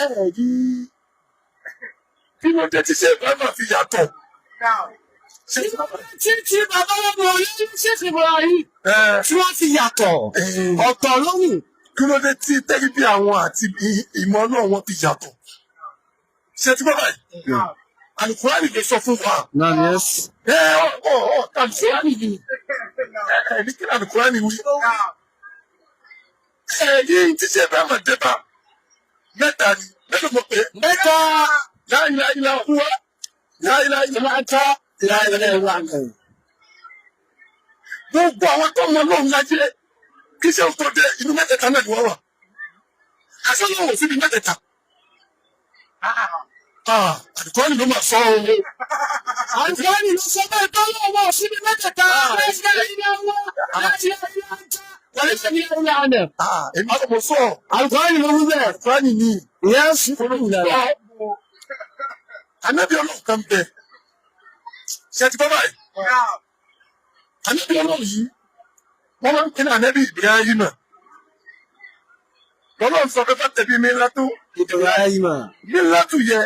ẹ̀rí kí ló dé tí ṣe ìbá máa fi yàtọ̀. Tí bàbá ọmọ olóyún ṣe fi bọ̀ yìí. Tí wọ́n fi yàtọ̀ ọ̀tọ̀ lóhùn. Kí ló dé tí tẹ́lí bí àwọn àti ìmọ̀ náà wọ́n fi yàtọ̀. Ṣé tí bàbá yìí? Àlùkùránì lè sọ fún wa. Àlùkùránì yìí. Ní kí ni àlùkùránì wí? Ẹ̀rí tí ṣe ìbá máa dé bá. Mẹ́ta ni, mẹ́ta mọ̀ pé. Mẹ́ta. La ilaha illa huwa. La ilaha illa anta. La ilaha illa anta. Gbogbo àwọn tó mọ lóhùn lájẹ́ kí ṣe tó dé inú mẹ́tẹ̀ẹ̀ta náà ni wọ́n wà. Aṣọ náà wò síbi mẹ́tẹ̀ẹ̀ta. Àdìkọ́ni ló máa sọ ọ́. Àdìkọ́ni ló sọ bẹ́ẹ̀ tó lọ́wọ́ síbi mẹ́tẹ̀ẹ̀ta. Èmi kò mọ̀ sọ. Àdìkọ́ni ló wú bẹ́ẹ̀. Àdìkọ́ni ni. Ìyá sùn fún mi lára. Ànábì Ọlọ́run kan bẹ. Ṣé ti bọ́ báyìí? Ànábì Ọlọ́run yìí, wọ́n máa ń pè ní ànábì Ibrahim. Ọlọ́run sọ pé bá tẹ̀lé mi látó. Ibrahim. Mi látó yẹ,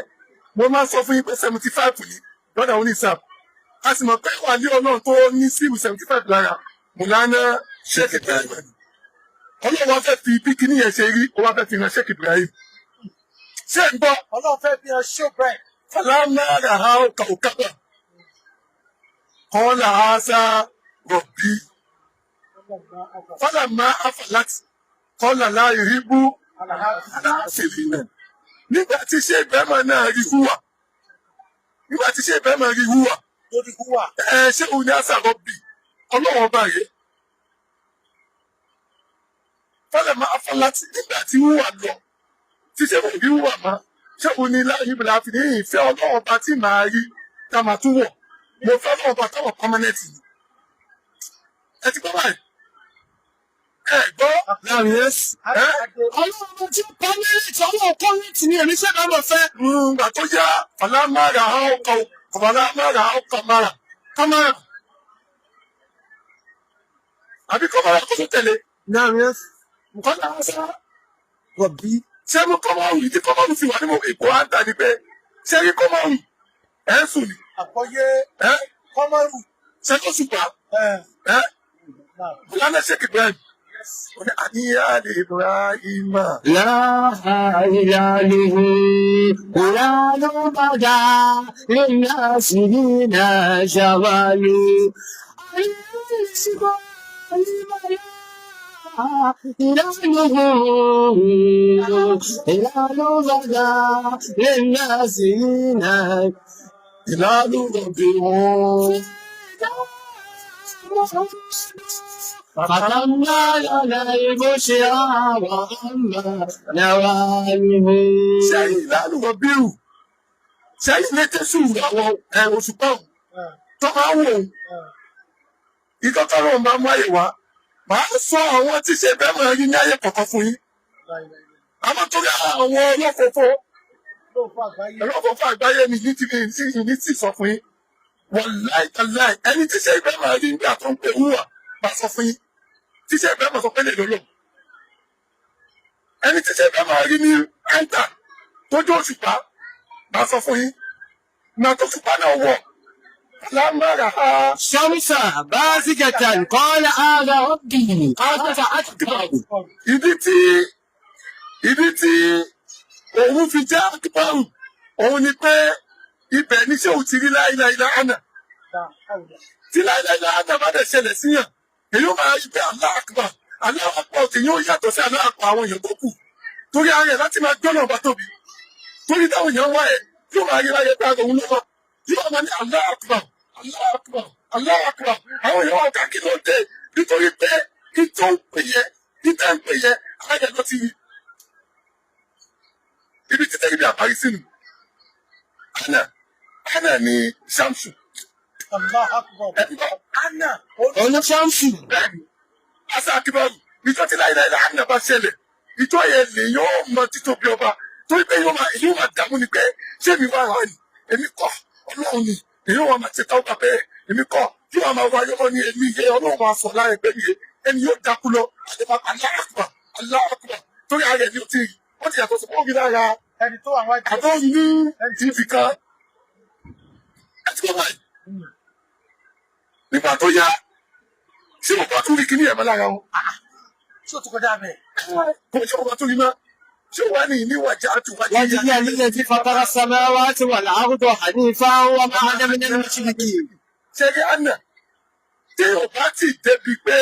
mo máa sọ fún yín pé 75 ni, lọ́dà oníṣàp. A sì mọ̀ pé wà ní Ọlọ́run tó ní síìmù 75 lára. Mùlánà Sheikh Ibrahim. Ọlọ́run wá fẹ́ fi bíkíní yẹn ṣe rí, ó wá fẹ́ fi hàn Sheikh Ibrahim. Ṣé ń gbọ́? Ọlọ́run fẹ́ fi hàn Sheikh Ibrahim. فلما رأوا كوكبا قال هذا ربي فلما أفلت قال لا يحب الآفلين. Nígbà tí ṣe ìbẹ́mọ̀ náà rí hùwà. Nígbà tí ṣe ìbẹ́mọ̀ rí hùwà. Ṣé òun ni àṣà rọ̀bì? Ọlọ́wọ́ bá rẹ̀. Fọlọ́mọ afọláti nígbà tí hùwà lọ. Tí ṣe òun rí hùwà máa. Ṣé o ní láyé ìbílẹ̀ àfi ní ìfẹ́ ọlọ́wọ́ bá tí màá rí ká máa tún wọ̀? Mo fẹ́ ọlọ́wọ́ bá táwọn pọ́mánẹ́tì ni. Ẹ ti gbọ́ báyìí? Ẹ gbọ́? Láàrin ẹ̀sì. Ọlọ́wọ́ bá tí pọ́mánẹ́tì ọlọ́wọ́ pọ́mánẹ́tì ni èmi ṣẹ́ka lọ fẹ́. Gbà tó yá, fàlámàrà ọkọ̀ mara. Kámárà. Àbí kọ́márà kó tó tẹ̀lé. Láàrin ẹ̀sì. Nǹkan náà sá. Rọ̀bí. Ṣé mo kọ́mọ̀rù yìí tí kọ́mọ̀rù fi wà ní ipò àǹtà ni pé ṣé rí kọ́mọ̀rù ẹ̀ ń sùn ni? Àkọ́yé kọ́mọ̀rù. Ṣé tó ṣùpá? Bùlánà Sheikh Ibrahim. Àníyàn Ibrahim. Láàárín Kùránù bàdá lẹ́yìn àṣìlínà ṣàwálú. Ìlànà bàdá lẹ́yìn àṣìlínà Ìlànà rọ̀bì wọn. فتمنى لنا البشرى وأما نواله. Sẹ́yìn ìlànà rọ̀bì rù. Sẹ́yìn létẹ́sù àwọn òṣùpá tó máa ń wò. Ìtọ́tọ́rọ̀ máa mú àyè wá. Màá sọ àwọn tí ṣe bẹ́ẹ̀ máa rí ní ayé kọ̀ọ̀kan fún yín. Àmọ́ torí àwọn ọlọ́fọ̀fọ́ àgbáyé mi ní tí sọ fún yín. Wàláì tàláì ẹni tí ṣe ìbẹ́ máa rí nígbà tó ń pe wúwà bá sọ fún yín. Tí ṣe ìbẹ́ máa sọ pé lè lọ́lọ́. Ẹni tí ṣe ìbẹ́ máa rí ní ẹ̀ńtà tó jó òṣùpá bá sọ fún yín. Ìgbà tó òṣùpá náà wọ̀. شمس بازغة قال هذا ربي هذا أكبر. Ìdí tí òun fi jẹ́ àkíbárù, òun ni pé ibẹ̀ ní ṣé òun ti rí láìláìlá àná. Tí láìláìlá àná bá dẹ̀ ṣẹlẹ̀ síyàn, èyí ó máa rí pé Allahu Akbar, Allahu Akbar tí yóò yàtọ̀ sí Allahu Akbar àwọn èèyàn tó kù. Torí ààrẹ láti máa gbọ́nà ọba tóbi. Torí táwọn èèyàn wá ẹ̀ yóò máa rí láyé pé òun lọ́wọ́. Yóò máa ní Allahu Akbar, Allahu Akbar, Allahu Akbar. Àwọn èèyàn wá ká kí ló dé nítorí pé kí tó ń pè yẹ, kí tá ń pè yẹ, ààrẹ lọ ti rí. Ibi títẹ́ ibi àparí sínú. Ana ni Ṣámsù. Ana. Ọ̀nà Ṣámsù. Bẹ́ẹ̀ni, Asa Akibaru, ìjọ tí láìláìlá Ana bá ṣẹlẹ̀, ìjọ yẹn lè yóò mọ títóbi ọba, torí pé yóò máa dààmú ni pé ṣé mi wá wá ni, èmi kọ́, Ọlọ́run ni, èyí wọ́n máa ṣe táwọn bàbá ẹ̀, èmi kọ́, tí wọ́n máa wáyé wọn ni èmi yẹ Ọlọ́run máa sọ láàrin pé mi ẹni yóò dákú lọ, àdébà Allahu Akbar, Allahu Akbar, torí ààrẹ ni ó ti rí, ó ti yàtọ̀ sí fún òbí lára ẹni tó àwọn ẹni. àbọ̀ ní tv kan àti bàbá yìí nígbà tó yá ṣé mo bá tún rí kíní ẹ̀mọ́ lára wọn. ṣé o ti kọjá bẹ́ẹ̀. kò ṣe mo bá tún rí mọ́ ṣé wàá ní ìníwájà àtúwájà. وجعل الذي فطر السماوات والأرض حنيفا وما أنا من المشركين. ṣe rí àná tí o bá ti débi pé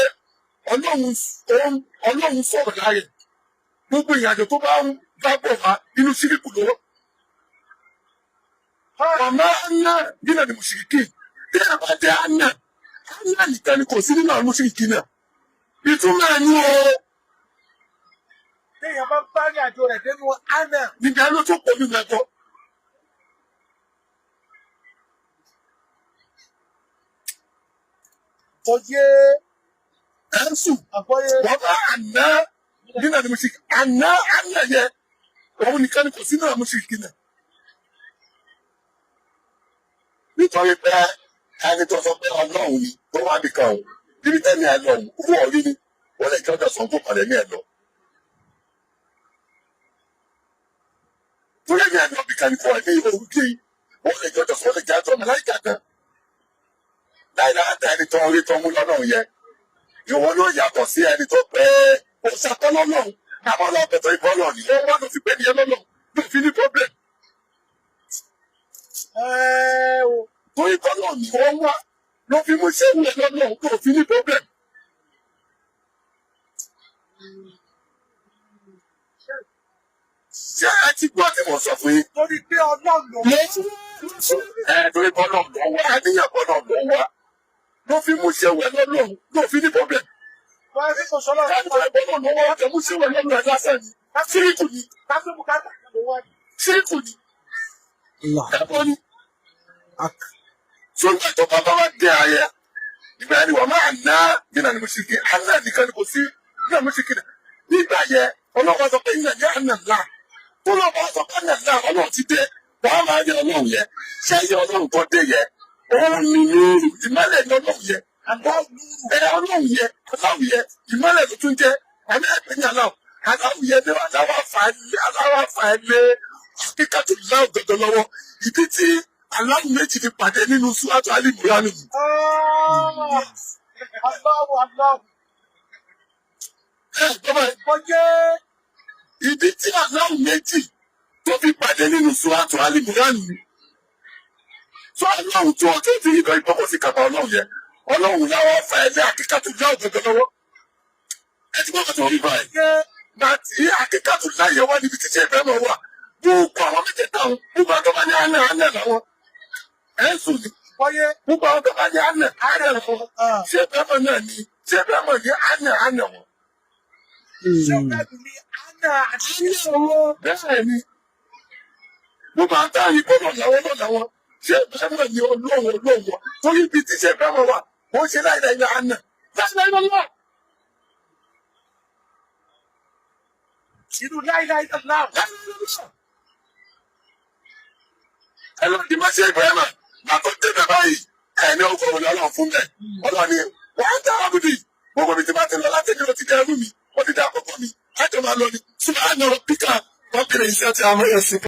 ọlọ́run sọ̀rọ̀ láàyè gbogbo ìrìnàjò tó bá ń dábọ̀ wá inú síríkù lọ́wọ́. Màmá Anna nínà ni mùsùlùmí tí a bá jẹ́ Anna nìkan ni kò sí nínú àwọn mùsùlùmí náà. Ìtumọ̀ ẹni o. Téèyàn bá bá ní àjò rẹ̀ dénú Anna. Nígbà ló tó pọ̀ nínú ẹ̀kọ́. Oyé. Ẹ̀sùn. Àgbọ́yé. Bàbá Anna nínà ni mùsùlùmí. Anna yẹ òun nìkan ni kò sí nínú àwọn mùsùlùmí náà. Nítorí pé ẹni tó sọ pé ọlọ́run ni tó wá nìkan o níbi tẹ́ni ẹ lọ owó orí ni wọ́n lè jọjọ sọ tó padà ní ẹ lọ. Torí ẹni ẹni ọbì kan fún ẹ ní òun kí wọ́n lè jọjọ sọ lè jẹ́ àtọ́ mi láì kàkan. Láì láta ẹni tó rí tó mú lọ́lọ́run yẹ. Ìwọ ló yàtọ̀ sí ẹni tó pé òṣàtọ́ lọ́lọ́run àmọ́ lọ́pẹ̀ tó ìbọn lọ ní wọ́n wá lọ fi pé nìyẹn lọ́lọ́run ló fi ní problem. Torí kọ́lọ̀ ni wọ́n wá ló fi mú sí ìwé lọ́nà tó fi ní problem. Ṣé ẹ ti gbọ́ tí mo sọ fún yín? Torí pé ọlọ́run ló wá. Torí kọ́lọ̀ ló wá, àníyàn kọ́lọ̀ ló wá. Ló fi mú sí ìwé lọ́nà tó fi ní problem. Wọ́n fi kò sọ́lọ́ ọ̀rọ̀ kọ́lọ̀ ló wá, kẹ́ mú sí ìwé lọ́nà ẹ̀ lásán ni. Síríkù ni. Síríkù ni. Ẹ̀bọ́n ni. Sọ́nà tó bàbá wa dé ayẹ. Ìgbà ni wọ́n máa ná nínú àná mùsùlùmí. Àná nìkan ni kò sí nínú àná mùsùlùmí. Nígbà yẹ ọlọ́wọ́ sọ pé ìyẹn ní àná ńlá. Tó lọ́wọ́ sọ pé àná ńlá ọlọ́run ti dé. Wọ́n máa yẹ ọlọ́run yẹ. Ṣé yẹ ọlọ́run tó dé yẹ? Òun ni lóòrù ìmọ̀lẹ̀ ní ọlọ́run yẹ. Ọlọ́run yẹ ìmọ̀lẹ̀ tó tún jẹ́. Àmì ẹ̀pẹ́ ní aláwọ̀. Aláwọ̀ yẹ ní aláwọ̀ fà ẹ́ lé kíkàtù láwọ̀ gọ̀gọ̀ lọ́wọ́. Ìdí tí aláwọ̀ méjì ti pàdé nínú Súwátù Al-Imran nìyí. Ìdí tí aláwọ̀ méjì tó fi pàdé nínú Súwátù Al-Imran nìyí. Sọ aláwọ̀ tó ọjọ́ tí ìgbà ìgbọ́kọ̀ sí kàbà ọlọ́run yẹ. Ọlọ́run láwọ̀ fà ẹ́ lé àkíkàtù láwọ̀ gọ̀gọ̀ lọ́wọ́. Ẹ ti gbọ́kọ̀ tó rí báyìí. Gbàtí àkíkàtù láyé wá níbi títí ẹgbẹ́ mọ̀ wà. Gbogbo àwọn mẹ́tẹ̀ẹ̀ta wọn, gbogbo àwọn tó bá ní àná làwọn. Ẹ̀sùn ni. Gbogbo àwọn tó bá ní àná làwọn. Ṣé bẹ́ẹ̀mọ̀ náà ni? Ṣé bẹ́ẹ̀mọ̀ ní àná wọn? Ṣé bẹ́ẹ̀mọ̀ ní àná wọn? Bẹ́ẹ̀ ni. Gbogbo àwọn táwọn ìbọn làwọn. Ṣé bẹ́ẹ̀mọ̀ ní olóhùn? Torí ibi tí ṣe bẹ́ẹ̀mọ̀ wà, wọ́n ṣe láìláì ní àná. Láìláì Inú láìláì náà. Ẹ lọ di máṣe Ibrahima, máa tó tẹ́lẹ̀ báyìí, ẹni ọkọ̀ òun lọ́lọ́ fún bẹ́ẹ̀. Ọlọ́ni, wọ́n ń dára bíbí, gbogbo mi ti bá ti lọ láti ní o ti dẹ́rù mi, ó ti dá àkọ́kọ́ mi, láti máa lọ ni, ṣùgbọ́n àná ọ̀rọ̀ píkà, wọ́n bèrè iṣẹ́ tí a mọ̀ yẹn sí.